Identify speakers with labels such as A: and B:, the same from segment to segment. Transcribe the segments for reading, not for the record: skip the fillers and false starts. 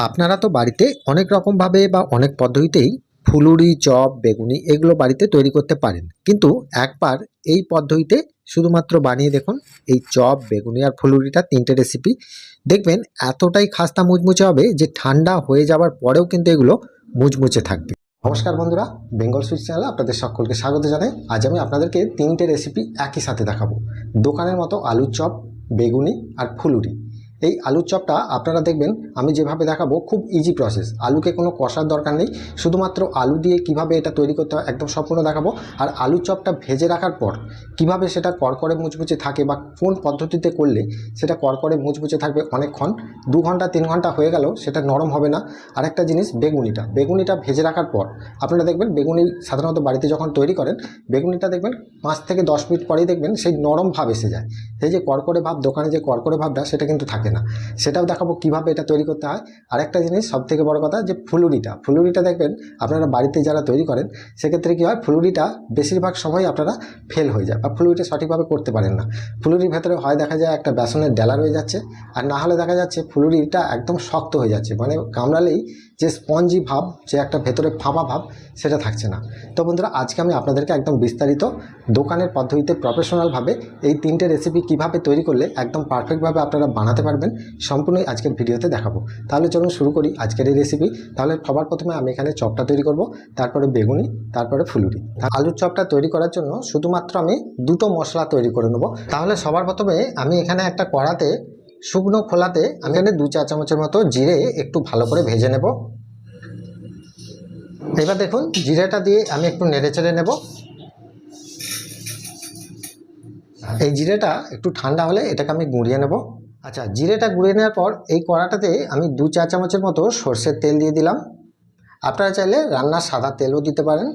A: আপনারা তো বাড়িতে অনেক রকমভাবে বা অনেক পদ্ধতিতেই ফুলুরি, চপ, বেগুনি এগুলো বাড়িতে তৈরি করতে পারেন। কিন্তু একবার এই পদ্ধতিতে শুধুমাত্র বানিয়ে দেখুন এই চপ, বেগুনি আর ফুলুরিটা ৩টে রেসিপি। দেখবেন এতটাই খাস্তা মুচমুচে হবে যে ঠান্ডা হয়ে যাবার পরেও কিন্তু এগুলো মুচমুচে থাকবে। নমস্কার বন্ধুরা, বেঙ্গল সুইটস চ্যানেলে আপনাদের সকলকে স্বাগত জানাই। আজ আমি আপনাদেরকে ৩টে রেসিপি একই সাথে দেখাবো। দোকানের মতো আলুর চপ, বেগুনি আর ফুলুরি। এই আলুর চপটা আপনারা দেখবেন আমি যেভাবে দেখাবো খুব ইজি প্রসেস। আলুকে কোনো কষার দরকার নেই, শুধুমাত্র আলু দিয়ে কিভাবে এটা তৈরি করতে হয় একদম সম্পূর্ণ দেখাবো। আর আলুর চপটা ভেজে রাখার পর কিভাবে সেটা কড়কড়ে মুচমুচে থাকে বা কোন পদ্ধতিতে করলে সেটা কড়কড়ে মুচমুচে থাকবে অনেকক্ষণ, ২ ঘন্টা ৩ ঘন্টা হয়ে গেল সেটা নরম হবে না। আর একটা জিনিস, বেগুনিটা ভেজে রাখার পর আপনারা দেখবেন বেগুনি সাধারণত বাড়িতে যখন তৈরি করেন বেগুনিটা দেখবেন ৫ থেকে ১০ মিনিট পরেই দেখবেন সেই নরম ভাব এসে যায়। সেই যে কড়কড়ে ভাব, দোকানে যে কড়কড়ে ভাবটা সেটা কিন্তু থাকে না। সেটাও দেখাবো কিভাবে এটা তৈরি করতে হয়। আরেকটা জিনিস সবথেকে বড় কথা, যে ফুলুরিটা দেখবেন আপনারা বাড়িতে যারা তৈরি করেন সেক্ষেত্রে কী হয়, ফুলুরিটা বেশিরভাগ সময় আপনারা ফেল হয়ে যায় বা ফুলুরিটা সঠিকভাবে করতে পারেন না। ফুলুরির ভেতরে হয় দেখা যায় একটা বেসনের ডেলা রয়ে যাচ্ছে, আর না হলে দেখা যাচ্ছে ফুলুরিটা একদম শক্ত হয়ে যাচ্ছে, মানে কামড়ালেই যে স্পঞ্জি ভাব, যে একটা ভেতরে ফাঁপা ভাব সেটা থাকছে না। তো বন্ধুরা, আজকে আমি আপনাদেরকে একদম বিস্তারিত দোকানের পদ্ধতিতে প্রফেশনালভাবে এই ৩টে রেসিপি কিভাবে তৈরি করলে একদম পারফেক্টভাবে আপনারা বানাতে পারবেন সম্পূর্ণই আজকের ভিডিওতে দেখাবো। তাহলে চলুন শুরু করি আজকের এই রেসিপি। তাহলে সবার প্রথমে আমি এখানে চপটা তৈরি করব, তারপরে বেগুনি, তারপরে ফুলুরি। আলুর চপটা তৈরি করার জন্য শুধুমাত্র আমি 2টো মশলা তৈরি করে নেব। তাহলে সবার প্রথমে আমি এখানে একটা কড়াতে শুকনো খোলাতে আমি এখানে 2 চা চামচের মতো জিরে একটু ভালো করে ভেজে নেব। এবার দেখুন জিরেটা দিয়ে আমি একটু নেড়েচেড়ে নেব। এই জিরেটা একটু ঠান্ডা হলে এটাকে আমি গুঁড়িয়ে নেব। আচ্ছা, জিরেটা গুঁড়িয়ে নেওয়ার পর এই কড়াটাতে আমি 2 চা চামচের মতো সর্ষের তেল দিয়ে দিলাম। আপনারা চাইলে রান্নার সাদা তেলও দিতে পারেন।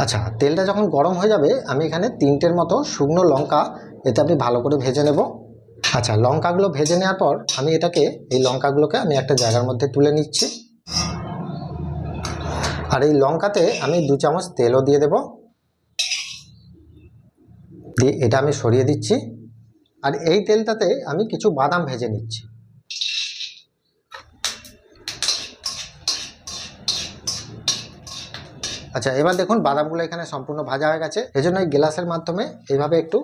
A: আচ্ছা, তেলটা যখন গরম হয়ে যাবে আমি এখানে 3টের মতো শুকনো লঙ্কা এতে আমি ভালো করে ভেজে নেব। আচ্ছা, লঙ্কাগুলো ভেজে নেওয়ার পর আমি এই লঙ্কাগুলোকে আমি একটা জায়গার মধ্যে তুলে নিচ্ছি। আর এই লঙ্কাতে আমি 2 চামচ তেলও দিয়ে দেব, দিয়ে এটা আমি সরিয়ে দিচ্ছি। আর এই তেলটাতে আমি কিছু বাদাম ভেজে নিচ্ছি। আচ্ছা, এবার দেখুন বাদামগুলো এখানে সম্পূর্ণ ভাজা হয়ে গেছে। এজন্য এই গ্লাসের মাধ্যমে এইভাবে একটু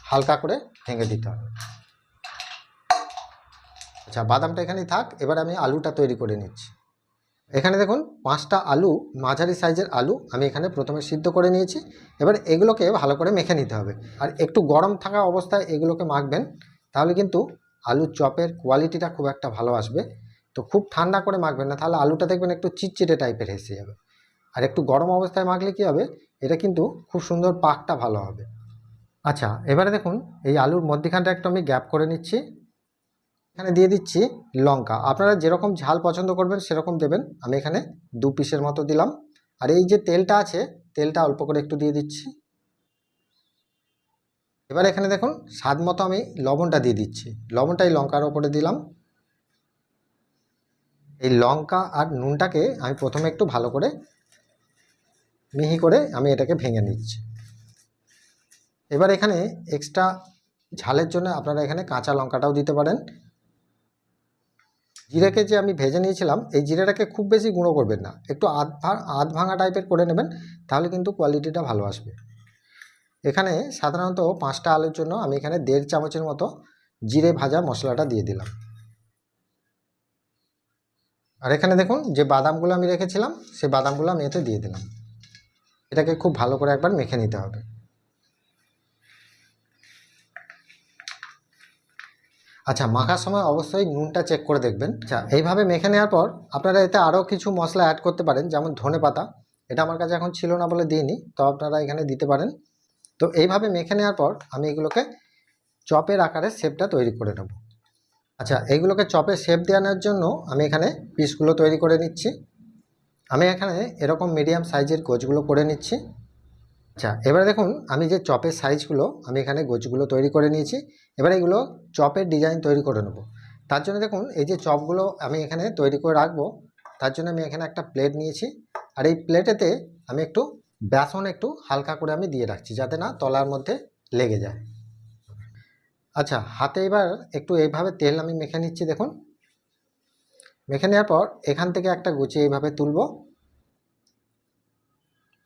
A: হালকা করে ভেঙে দিতে হবে। আচ্ছা, বাদামটা এখানেই থাক। এবার আমি আলুটা তৈরি করে নিচ্ছি। এখানে দেখুন 5টা আলু, মাঝারি সাইজের আলু আমি এখানে প্রথমে সিদ্ধ করে নিয়েছি। এবার এগুলোকে ভালো করে মেখে নিতে হবে। আর একটু গরম থাকা অবস্থায় এগুলোকে মাখবেন, তাহলে কিন্তু আলুর চপের কোয়ালিটিটা খুব একটা ভালো আসবে। তো খুব ঠান্ডা করে মাখবেন না, তাহলে আলুটা দেখবেন একটু চিটচিটে টাইপের এসে যাবে। আর একটু গরম অবস্থায় মাখলে কী হবে, এটা কিন্তু খুব সুন্দর পাকটা ভালো হবে। আচ্ছা, এবারে দেখুন এই আলুর মধ্যিখানটা একটু আমি গ্যাপ করে নিচ্ছি। এখানে দিয়ে দিচ্ছি লঙ্কা। আপনারা যেরকম ঝাল পছন্দ করবেন সেরকম দেবেন। আমি এখানে 2 পিসের মতো দিলাম। আর এই যে তেলটা আছে, তেলটা অল্প করে একটু দিয়ে দিচ্ছি। এবার এখানে দেখুন স্বাদ মতো আমি লবণটা দিয়ে দিচ্ছি। লবণটা এই লঙ্কার ওপরে দিলাম। এই লঙ্কা আর নুনটাকে আমি প্রথমে একটু ভালো করে মিহি করে আমি এটাকে ভেঙে নিচ্ছি। এবার এখানে এক্সট্রা ঝালের জন্য আপনারা এখানে কাঁচা লঙ্কাটাও দিতে পারেন। জিরেকে যে আমি ভেজে নিয়েছিলাম, এই জিরেটাকে খুব বেশি গুঁড়ো করবেন না, একটু আধ ভাঙা টাইপের করে নেবেন, তাহলে কিন্তু কোয়ালিটিটা ভালো আসবে। এখানে সাধারণত 5টা আলুর জন্য আমি এখানে 1.5 চামচের মতো জিরে ভাজা মশলাটা দিয়ে দিলাম। আর এখানে দেখুন যে বাদামগুলো আমি রেখেছিলাম সেই বাদামগুলো আমি এতে দিয়ে দিলাম। এটাকে খুব ভালো করে একবার মেখে নিতে হবে। আচ্ছা, মাখার সময় অবশ্যই নুনটা চেক করে দেখবেন। আচ্ছা, এইভাবে মেখে নেওয়ার পর আপনারা এতে আরও কিছু মশলা অ্যাড করতে পারেন, যেমন ধনেপাতা। এটা আমার কাছে এখন ছিল না বলে দিইনি, তো আপনারা এখানে দিতে পারেন। তো এইভাবে মেখে নেওয়ার পর আমি এগুলোকে চপের আকারে শেপটা তৈরি করে নেব। আচ্ছা, এইগুলোকে চপে শেপ দেওয়ানোর জন্য আমি এখানে পিসগুলো তৈরি করে নিচ্ছি। আমি এখানে এরকম মিডিয়াম সাইজের গোছগুলো করে নিচ্ছি। আচ্ছা, এবারে দেখুন আমি যে চপের সাইজগুলো আমি এখানে গোছগুলো তৈরি করে নিয়েছি। এবার এগুলো চপের ডিজাইন তৈরি করে নেব। তার জন্য দেখুন এই যে চপগুলো আমি এখানে তৈরি করে রাখবো, তার জন্য আমি এখানে একটা প্লেট নিয়েছি। আর এই প্লেটেতে আমি একটু বেসন একটু হালকা করে আমি দিয়ে রাখছি, যাতে না তলার মধ্যে লেগে যায়। আচ্ছা, হাতে এবার একটু এইভাবে তেল আমি মেখে নিচ্ছি। দেখুন, মেখে নেওয়ার পর এখান থেকে একটা গুছিয়ে এইভাবে তুলব,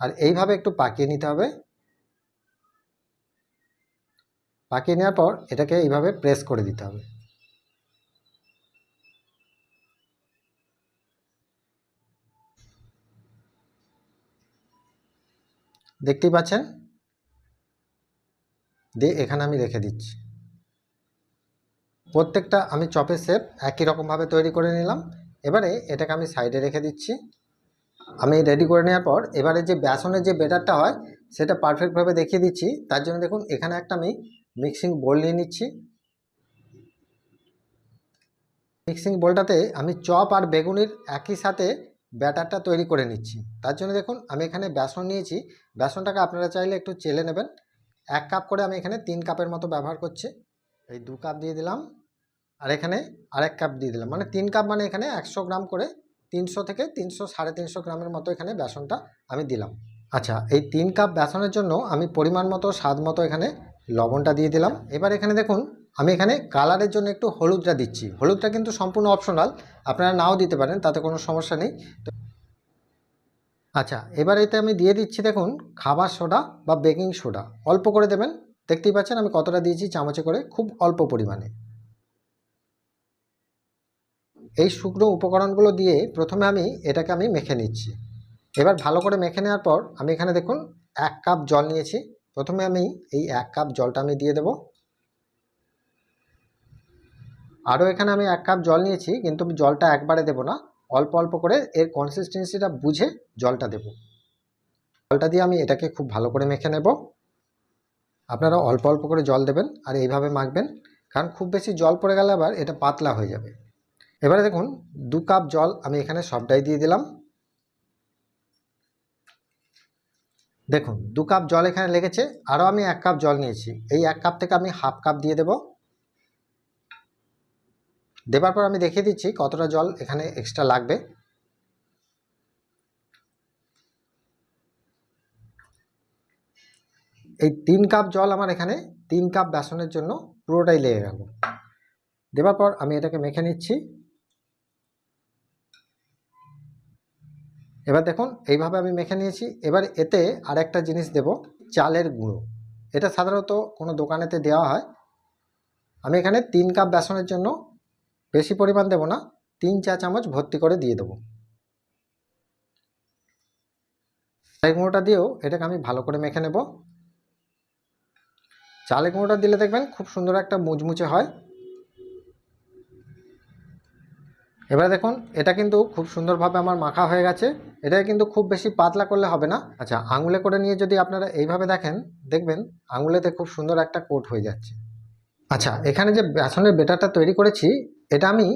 A: আর এইভাবে একটু পাকিয়ে নিতে হবে। পাকিয়ে নেওয়ার পর এটাকে এইভাবে প্রেস করে দিতে হবে। দেখতেই পাচ্ছেন, দিয়ে এখানে আমি রেখে দিচ্ছি। প্রত্যেকটা আমি চপের শেপ একই রকমভাবে তৈরি করে নিলাম। এবারে এটাকে আমি সাইডে রেখে দিচ্ছি। আমি রেডি করে নেওয়ার পর এবারে যে বেসনের যে ব্যাটারটা হয় সেটা পারফেক্টভাবে দেখিয়ে দিচ্ছি। তার জন্য দেখুন, এখানে একটা আমি মিক্সিং বোল নিয়ে নিচ্ছি। মিক্সিং বোলটাতে আমি চপ আর বেগুনির একই সাথে ব্যাটারটা তৈরি করে নিচ্ছি। তার জন্য দেখুন, আমি এখানে বেসন নিয়েছি। বেসনটাকে আপনারা চাইলে একটু চেলে নেবেন। 1 কাপ করে আমি এখানে 3 কাপের মতো ব্যবহার করছি। এই 2 কাপ দিয়ে দিলাম, আর এখানে আরেক কাপ দিয়ে দিলাম, মানে 3 কাপ, মানে এখানে 100 গ্রাম করে 300 থেকে 300 350 গ্রামের মতো এখানে বেসনটা আমি দিলাম। আচ্ছা, এই 3 কাপ বেসনের জন্য আমি পরিমাণ মতো স্বাদ মতো এখানে লবণটা দিয়ে দিলাম। এবার এখানে দেখুন, আমি এখানে কালারের জন্য একটু হলুদটা দিচ্ছি। হলুদটা কিন্তু সম্পূর্ণ অপশনাল, আপনারা নাও দিতে পারেন, তাতে কোনো সমস্যা নেই। আচ্ছা, এবার এতে আমি দিয়ে দিচ্ছি দেখুন খাবার সোডা বা বেকিং সোডা, অল্প করে দেবেন। দেখতেই পাচ্ছেন আমি কতটা দিয়েছি, চামচে করে, খুব অল্প পরিমাণে। এই শুকনো উপকরণগুলো দিয়ে প্রথমে আমি এটাকে মেখে নিচ্ছি। এবার ভালো করে মেখে নেওয়ার পর আমি এখানে দেখুন 1 কাপ জল নিয়েছি। প্রথমে আমি এই 1 কাপ জলটা আমি দিয়ে দেব। আরও এখানে আমি 1 কাপ জল নিয়েছি, কিন্তু জলটা একবারে দেব না, অল্প অল্প করে এর কনসিস্টেন্সিটা বুঝে জলটা দেব। জলটা দিয়ে আমি এটাকে খুব ভালো করে মেখে নেব। আপনারা অল্প অল্প করে জল দেবেন আর এইভাবে মাখবেন, কারণ খুব বেশি জল পড়ে গেলে আবার এটা পাতলা হয়ে যাবে। এবারে দেখুন 2 কাপ জল আমি এখানে সবটাই দিয়ে দিলাম। দেখুন 2 কাপ জল এখানে লেগেছে, আরও আমি 1 কাপ জল নিয়েছি। এই 1 কাপ থেকে আমি হাফ কাপ দিয়ে দেব। দেবার পর আমি দেখিয়ে দিচ্ছি কতটা জল এখানে এক্সট্রা লাগবে। এই 3 কাপ জল আমার এখানে 3 কাপ বেসনের জন্য পুরোটাই লেগে গেল। দেবার পর আমি এটাকে মেখে নিচ্ছি। এবার দেখুন এইভাবে আমি মেখে নিয়েছি। এবার এতে আরেকটা জিনিস দেব, চালের গুঁড়ো। এটা সাধারণত কোনো দোকানেতে দেওয়া হয়। আমি এখানে 3 কাপ বেসনের জন্য বেশি পরিমাণ দেব না, 3-4 চামচ ভর্তি করে দিয়ে দেবো। চালের গুঁড়োটা দিয়েও এটাকে আমি ভালো করে মেখে নেব। চালের গুঁড়োটা দিলে দেখবেন খুব সুন্দর একটা মুচমুচে হয়। এবারে দেখুন এটা কিন্তু খুব সুন্দরভাবে আমার মাখা হয়ে গেছে। এটা কিন্তু খুব বেশি পাতলা করলে হবে না। আচ্ছা, আঙুলে করে নিয়ে যদি আপনারা এইভাবে দেখেন, দেখবেন আঙুলেতে খুব সুন্দর একটা কোট হয়ে যাচ্ছে। আচ্ছা, এখানে যে বেসনের ব্যাটারটা তৈরি করেছি, এটা আমি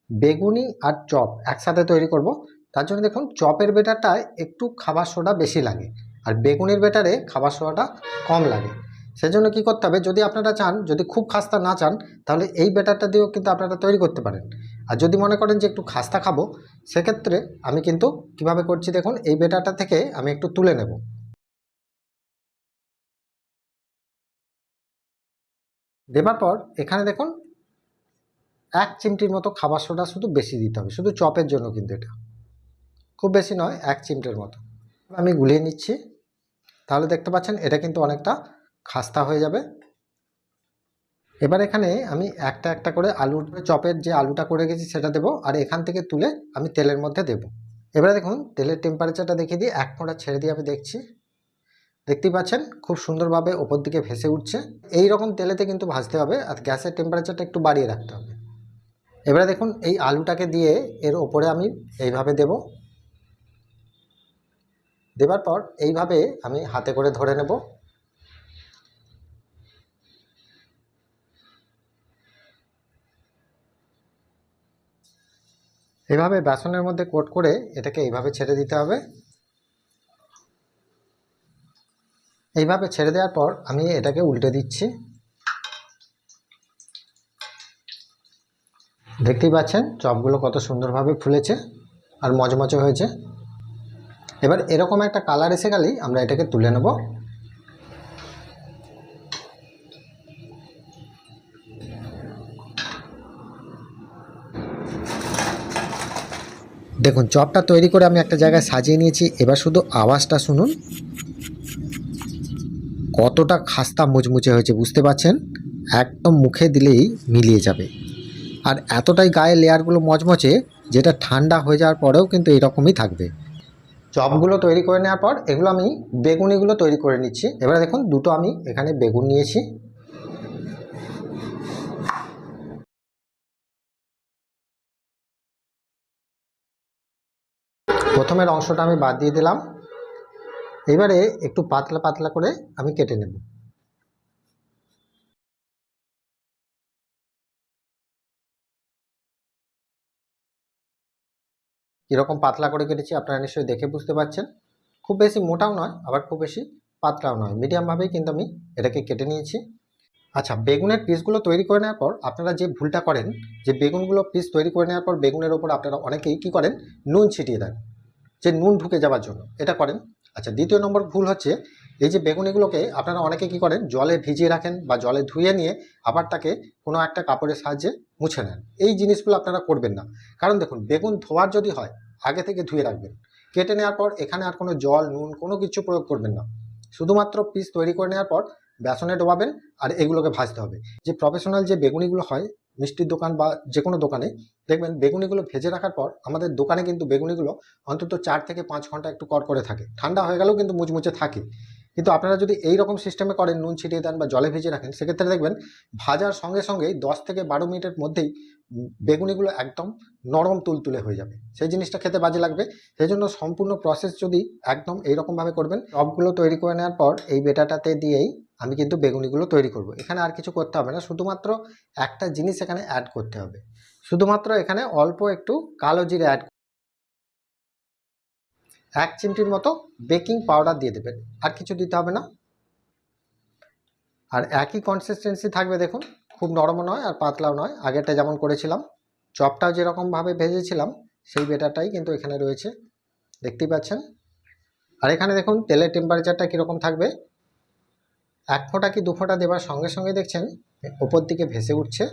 A: বেগুনি আর চপ একসাথে তৈরি করব। তার জন্য দেখুন চপের ব্যাটারটায় একটু খাবার সোডা বেশি লাগে, আর বেগুনির ব্যাটারে খাবার সোডাটা কম লাগে। সেজন্য কি করতে হবে, যদি আপনারা চান, যদি খুব খাস্তা না চান, তাহলে এই ব্যাটারটা দিয়েও কিন্তু আপনারা তৈরি করতে পারেন। আর যদি মনে করেন যে একটু খাস্তা খাবো, সেক্ষেত্রে আমি কিন্তু কিভাবে করছি দেখুন, এই ব্যাটারটা থেকে আমি একটু তুলে নেব। দেবার পর এখানে দেখুন 1 চিমটির মতো খাবার সোডা শুধু বেশি দিতে হবে, শুধু চপের জন্য, কিন্তু এটা খুব বেশি নয়, 1 চিমটের মতো। আমি গুলিয়ে নিচ্ছি। তাহলে দেখতে পাচ্ছেন এটা কিন্তু অনেকটা খাস্তা হয়ে যাবে। এবার এখানে আমি একটা একটা করে আলুর চপের যে আলুটা করে গেছি সেটা দেবো, আর এখান থেকে তুলে আমি তেলের মধ্যে দেব। এবারে দেখুন তেলের টেম্পারেচারটা দেখিয়ে দিয়ে 1 ফোঁটা ছেড়ে দিয়ে আমি দেখছি। দেখতেই পাচ্ছেন খুব সুন্দরভাবে ওপর দিকে ভেসে উঠছে। এই রকম তেলেতে কিন্তু ভাজতে হবে, আর গ্যাসের টেম্পারেচারটা একটু বাড়িয়ে রাখতে হবে। এবারে দেখুন এই আলুটাকে দিয়ে এর ওপরে আমি এইভাবে দেব। দেবার পর এইভাবে আমি হাতে করে ধরে নেব। এভাবে বেসনের মধ্যে কোট করে এটাকে এইভাবে ছেড়ে দিতে হবে। এইভাবে ছেড়ে দেওয়ার পর আমি এটাকে উল্টে দিচ্ছি। দেখতেই পাচ্ছেন চপগুলো কত সুন্দরভাবে ফুলেছে আর মচমচে হয়েছে। এবার এরকম একটা কালার এসে গেলেই আমরা এটাকে তুলে নেব। দেখুন চপটা তৈরি করে আমি একটা জায়গায় সাজিয়ে নিয়েছি। এবার শুধু আওয়াজটা শুনুন, কতটা খাস্তা মুচমুচে হয়েছে বুঝতে পারছেন। একদম মুখে দিলেই মিলিয়ে যাবে। আর এতটাই গায়ে লেয়ারগুলো মচমচে, যেটা ঠান্ডা হয়ে যাওয়ার পরেও কিন্তু এরকমই থাকবে। চপগুলো তৈরি করে নেওয়ার পর এগুলো আমি বেগুনিগুলো তৈরি করে নিচ্ছি। এবারে দেখুন দুটো আমি এখানে বেগুন নিয়েছি। প্রথমের অংশটা আমি বাদ দিয়ে দিলাম। এবারে একটু পাতলা পাতলা করে আমি কেটে নেব। কীরকম পাতলা করে কেটেছি আপনারা নিশ্চয়ই দেখে বুঝতে পারছেন। খুব বেশি মোটাও নয়, আবার খুব বেশি পাতলাও নয়, মিডিয়ামভাবেই কিন্তু আমি এটাকে কেটে নিয়েছি। আচ্ছা, বেগুনের পিসগুলো তৈরি করে নেওয়ার পর আপনারা যে ভুলটা করেন, যে বেগুনগুলো পিস তৈরি করে নেওয়ার পর বেগুনের ওপর আপনারা অনেকেই কী করেন, নুন ছিটিয়ে দেন, যে নুন ঢুকে যাওয়ার জন্য এটা করেন। আচ্ছা, দ্বিতীয় নম্বর ভুল হচ্ছে এই যে বেগুনিগুলোকে আপনারা অনেকে কী করেন, জলে ভিজিয়ে রাখেন বা জলে ধুয়ে নিয়ে আবার তাকে কোনো একটা কাপড়ের সাহায্যে মুছে নেন। এই জিনিসগুলো আপনারা করবেন না। কারণ দেখুন, বেগুন ধোয়ার যদি হয় আগে থেকে ধুয়ে রাখবেন। কেটে নেওয়ার পর এখানে আর কোনো জল নুন কোনো কিছু প্রয়োগ করবেন না। শুধুমাত্র পিস তৈরি করে নেওয়ার পর বেসনে ডোবাবেন আর এগুলোকে ভাজতে হবে। যে প্রফেশনাল যে বেগুনিগুলো হয় মিষ্টির দোকান বা যে কোনো দোকানে, দেখবেন বেগুনিগুলো ভেজে রাখার পর আমাদের দোকানে কিন্তু বেগুনিগুলো অন্তত 4 থেকে 5 ঘন্টা একটু কড়কড়ে থাকে, ঠান্ডা হয়ে গেলেও কিন্তু মুচমুচে থাকে। কিন্তু আপনারা যদি এই রকম সিস্টেমে করেন, নুন ছিটিয়ে দেন বা জলে ভিজিয়ে রাখেন, সেক্ষেত্রে দেখবেন ভাজার সঙ্গে সঙ্গেই 10 থেকে 12 মিনিটের মধ্যেই বেগুনিগুলো একদম নরম তুলতুলে হয়ে যাবে। সেই জিনিসটা খেতে বাজে লাগবে। সেই জন্য সম্পূর্ণ প্রসেস যদি একদম এইরকমভাবে করবেন। চপগুলো তৈরি করে নেওয়ার পর এই বেটাটাতে দিয়েই আমি কিন্তু বেগুনিগুলো তৈরি করব। এখানে আর কিছু করতে হবে না, শুধুমাত্র একটা জিনিস এখানে অ্যাড করতে হবে। শুধুমাত্র এখানে অল্প একটু কালো জিরে অ্যাড, 1 চিমটির মতো বেকিং পাউডার দিয়ে দেবেন, আর কিছু দিতে হবে না। আর একই কনসিস্টেন্সি থাকবে, দেখুন খুব নরমও নয় আর পাতলাও নয়, আগেরটা যেমন করেছিলাম। চপটাও যেরকমভাবে ভেজেছিলাম সেই বেটারটাই কিন্তু এখানে রয়েছে, দেখতেই পাচ্ছেন। আর এখানে দেখুন তেলের টেম্পারেচারটা কীরকম থাকবে, 1 ফোঁটা কি 2 ফোঁটা দেওয়ার সঙ্গে সঙ্গে দেখছেন ওপর দিকে ভেসে উঠছে।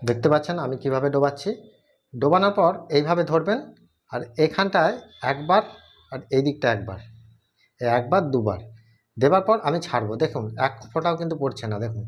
A: দেখতে পাচ্ছেন আমি কিভাবে ডোবাচ্ছি। ডোবানোর পর এইভাবে ধরবেন, আর এখানটায় একবার আর এই দিকটা একবার, একবার দুবার দেবার পর আমি ছাড়বো। দেখুন 1 ফোঁটাও কিন্তু পড়ছে না, দেখুন।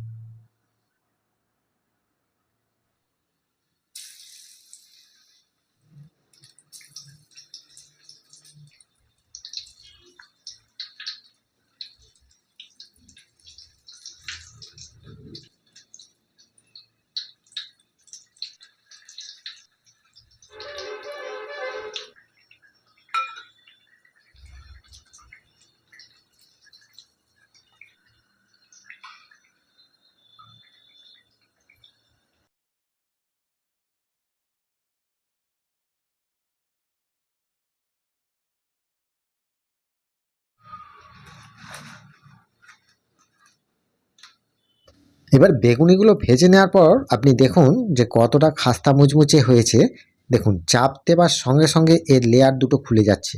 A: এবার বেগুনিগুলো ভেজে নেওয়ার পর আপনি দেখুন যে কতটা খাস্তা মুচমুচে হয়েছে। দেখুন চাপ দেবার সঙ্গে সঙ্গে এর লেয়ার দুটো খুলে যাচ্ছে,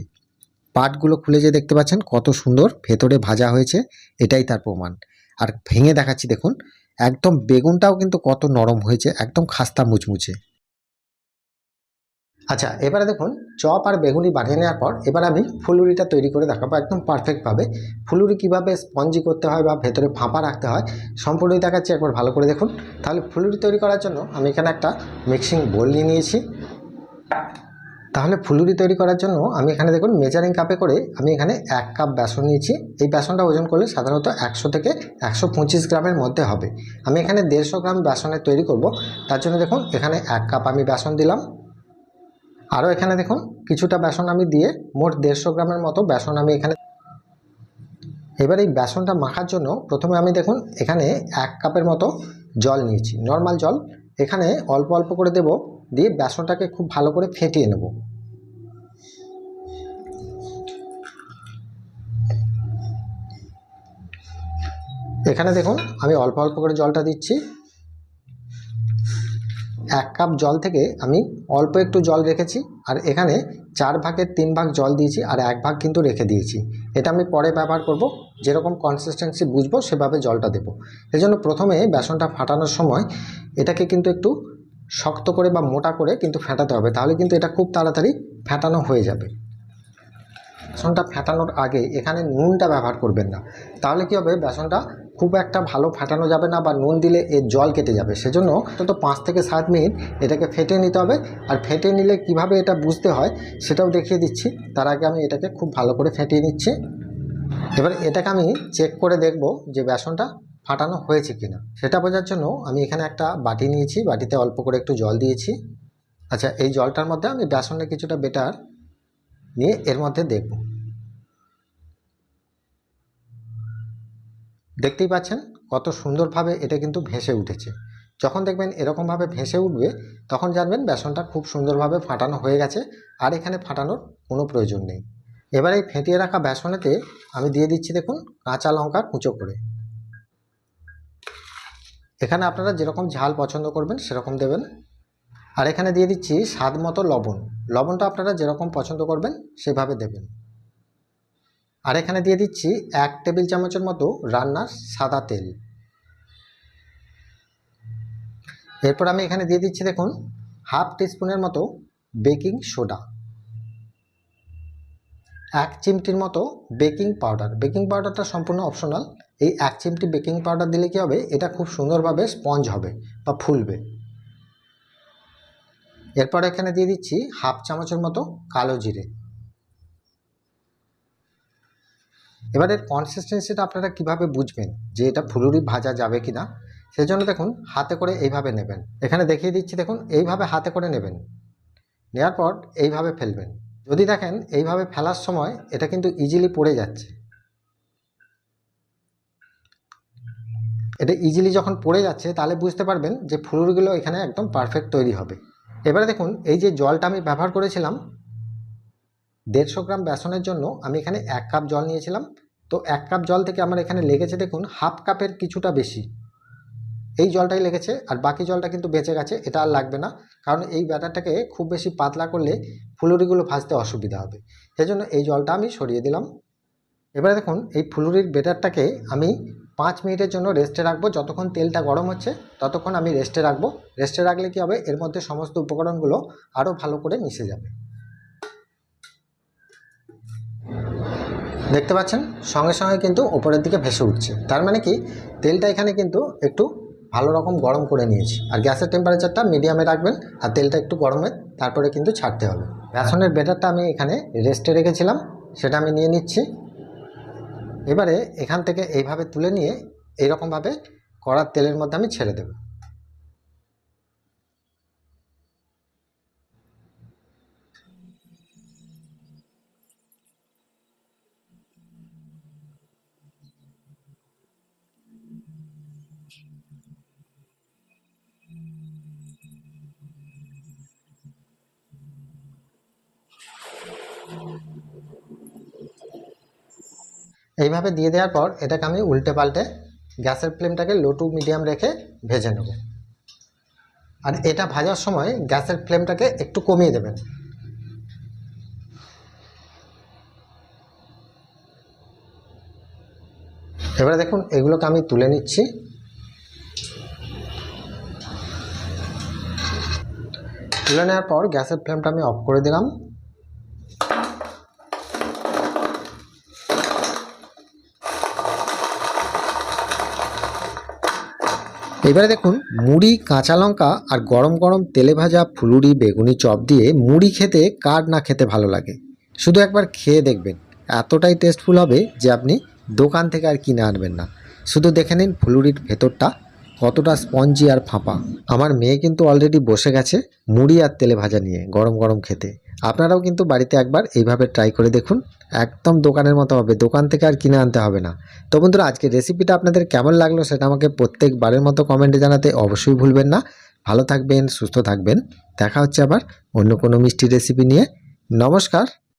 A: পাটগুলো খুলে যে দেখতে পাচ্ছেন কত সুন্দর ভেতরে ভাজা হয়েছে, এটাই তার প্রমাণ। আর ভেঙে দেখাচ্ছি দেখুন, একদম বেগুনটাও কিন্তু কত নরম হয়েছে, একদম খাস্তা মুচমুচে। আচ্ছা, এবারে দেখুন চপ আর বেগুনি বানিয়ে নেওয়ার পর এবার আমি ফুলুরিটা তৈরি করে দেখাবো একদম পারফেক্টভাবে। ফুলুরি কীভাবে স্পঞ্জি করতে হয় বা ভেতরে ফাঁপা রাখতে হয় সম্পূর্ণই দেখাচ্ছি, একবার ভালো করে দেখুন। তাহলে ফুলুরি তৈরি করার জন্য আমি এখানে একটা মিক্সিং বোল নিয়ে নিয়েছি। তাহলে ফুলুরি তৈরি করার জন্য আমি এখানে দেখুন মেজারিং কাপে করে আমি এখানে 1 কাপ বেসন নিয়েছি। এই বেসনটা ওজন করলে সাধারণত 100 থেকে 125 গ্রামের মধ্যে হবে। আমি এখানে 150 গ্রাম বেসনের তৈরি করব, তার জন্য দেখুন এখানে 1 কাপ আমি বেসন দিলাম। আরও এখানে দেখুন কিছুটা বেসন আমি দিয়ে মোট 150 গ্রামের মতো বেসন আমি এখানে। এবার এই বেসনটা মাখার জন্য প্রথমে আমি দেখুন এখানে 1 কাপের মতো জল নিয়েছি, নর্মাল জল। এখানে অল্প অল্প করে দেব, দিয়ে বেসনটাকে খুব ভালো করে ফেটিয়ে নেব। এখানে দেখুন আমি অল্প অল্প করে জলটা দিচ্ছি। 1 কাপ জল থেকে আমি অল্প একটু জল রেখেছি, আর এখানে 4 ভাগের 3 ভাগ জল দিয়েছি, আর 1 ভাগ কিন্তু রেখে দিয়েছি। এটা আমি পরে ব্যবহার করব, যেরকম কনসিস্টেন্সি বুঝবো সেভাবে জলটা দেবো। এই জন্য প্রথমে বেসনটা ফাটানোর সময় এটাকে কিন্তু একটু শক্ত করে বা মোটা করে কিন্তু ফেটাতে হবে, তাহলে কিন্তু এটা খুব তাড়াতাড়ি ফেটানো হয়ে যাবে। বেসনটা ফেটানোর আগে এখানে নুনটা ব্যবহার করবেন না, তাহলে কি হবে, বেসনটা খুব একটা ভালো ফেটানো যাবে না, বা নুন দিলে এর জল কেটে যাবে। সেজন্য অন্তত 5 থেকে 7 মিনিট এটাকে ফেটে নিতে হবে। আর ফেটে নিলে কিভাবে এটা বুঝতে হয় সেটাও দেখিয়ে দিচ্ছি। তার আগে আমি এটাকে খুব ভালো করে ফেটিয়ে নিচ্ছি। এবার এটাকে আমি চেক করে দেখব যে বেসনটা ফাটানো হয়েছে কিনা। সেটা বোঝার জন্য আমি এখানে একটা বাটি নিয়েছি, বাটিতে অল্প করে একটু জল দিয়েছি। আচ্ছা, এই জলটার মধ্যে আমি বেসনের কিছুটা বেটার নিয়ে এর মধ্যে দেখব। দেখতেই পাচ্ছেন কত সুন্দরভাবে এটা কিন্তু ভেসে উঠেছে। যখন দেখবেন এরকমভাবে ভেসে উঠবে তখন জানবেন বেসনটা খুব সুন্দরভাবে ফাটানো হয়ে গেছে, আর এখানে ফাটানোর কোনো প্রয়োজন নেই। এবার এই ফেটিয়ে রাখা বেসনেতে আমি দিয়ে দিচ্ছি দেখুন কাঁচা লঙ্কা কুচো করে। এখানে আপনারা যেরকম ঝাল পছন্দ করবেন সেরকম দেবেন। আর এখানে দিয়ে দিচ্ছি স্বাদ মতো লবণ। লবণটা আপনারা যেরকম পছন্দ করবেন সেভাবে দেবেন। আর এখানে দিয়ে দিচ্ছি 1 টেবিল চামচের মতো রান্নার সাদা তেল। এরপর আমি এখানে দিয়ে দিচ্ছি দেখুন হাফ টিস্পুনের মতো বেকিং সোডা, 1 চিমটির মতো বেকিং পাউডার। বেকিং পাউডারটা সম্পূর্ণ অপশনাল। এই 1 চিমটি বেকিং পাউডার দিলে কি হবে, এটা খুব সুন্দরভাবে স্পঞ্জ হবে বা ফুলবে। এরপর এখানে দিয়ে দিচ্ছি হাফ চামচের মতো কালো জিরে। এবার এর কনসিস্টেন্সিটা আপনারা কিভাবে বুঝবেন যে এটা ফুলুরি ভাজা যাবে কিনা, সেজন্য দেখুন হাতে করে এইভাবে নেবেন। এখানে দেখিয়ে দিচ্ছি দেখুন এইভাবে হাতে করে নেবেন, নেওয়ার পর এইভাবে ফেলবেন। যদি দেখেন এইভাবে ফেলার সময় এটা কিন্তু ইজিলি পড়ে যাচ্ছে, এটা ইজিলি যখন পড়ে যাচ্ছে তাহলে বুঝতে পারবেন যে ফুলুরিগুলো এখানে একদম পারফেক্ট তৈরি হবে। এবারে দেখুন এই যে জলটা আমি ব্যবহার করেছিলাম 150 গ্রাম বেসনের জন্য, আমি এখানে 1 কাপ জল নিয়েছিলাম। তো 1 কাপ জল থেকে আমার এখানে লেগেছে দেখুন হাফ কাপের কিছুটা বেশি, এই জলটাই লেগেছে। আর বাকি জলটা কিন্তু বেঁচে গেছে, এটা আর লাগবে না, কারণ এই ব্যাটারটাকে খুব বেশি পাতলা করলে ফুলুরিগুলো ভাজতে অসুবিধা হবে। সেজন্য এই জলটা আমি সরিয়ে দিলাম। এবারে দেখুন এই ফুলুরির ব্যাটারটাকে আমি 5 মিনিটের জন্য রেস্টে রাখবো। যতক্ষণ তেলটা গরম হচ্ছে ততক্ষণ আমি রেস্টে রাখবো। রেস্টে রাখলে কি হবে, এর মধ্যে সমস্ত উপকরণগুলো আরও ভালো করে মিশে যাবে। দেখতে পাচ্ছেন সঙ্গে সঙ্গে কিন্তু ওপরের দিকে ভেসে উঠছে, তার মানে কি তেলটা এখানে কিন্তু একটু ভালো রকম গরম করে নিয়েছি। আর গ্যাসের টেম্পারেচারটা মিডিয়ামে রাখবেন, আর তেলটা একটু গরমে তারপরে কিন্তু ছাড়তে হবে। বেসনের ব্যাটারটা আমি এখানে রেস্টে রেখেছিলাম, সেটা আমি নিয়ে নিচ্ছি। এবারে এখান থেকে এইভাবে তুলে নিয়ে এইরকমভাবে কড়ার তেলের মধ্যে আমি ছেড়ে দেব। এইভাবে দিয়ে দেওয়ার পর এটাকে আমি উল্টে পাল্টে গ্যাসের ফ্লেমটাকে লো টু মিডিয়াম রেখে ভেজে নেব। আর এটা ভাজার সময় গ্যাসের ফ্লেমটাকে একটু কমিয়ে দেবেন। এবারে দেখুন এগুলোকে আমি তুলে নিচ্ছি। তুলে নেওয়ার পর গ্যাসের ফ্লেমটা আমি অফ করে দিলাম। এবারে দেখুন মুড়ি, কাঁচা লঙ্কা আর গরম গরম তেলে ভাজা ফুলুরি বেগুনি চপ দিয়ে মুড়ি খেতে কার না খেতে ভালো লাগে। শুধু একবার খেয়ে দেখবেন, এতটাই টেস্টফুল হবে যে আপনি দোকান থেকে আর কিনে আনবেন না। শুধু দেখে নিন ফুলুরির ভেতরটা কতটা স্পঞ্জি আর ফাঁপা। আমার মেয়ে কিন্তু অলরেডি বসে গেছে মুড়ি আর তেলে ভাজা নিয়ে গরম গরম খেতে। আপনারাও কিন্তু বাড়িতে একবার এইভাবে ট্রাই করে দেখুন, একদম দোকানের মতো হবে, দোকান থেকে আর কিনে আনতে হবে না। তো বন্ধুরা আজকের রেসিপিটা আপনাদের কেমন লাগলো সেটা আমাকে প্রত্যেকবারের মতো কমেন্টে জানাতে অবশ্যই ভুলবেন না। ভালো থাকবেন, সুস্থ থাকবেন। দেখা হচ্ছে আবার অন্য কোনো মিষ্টি রেসিপি নিয়ে। নমস্কার।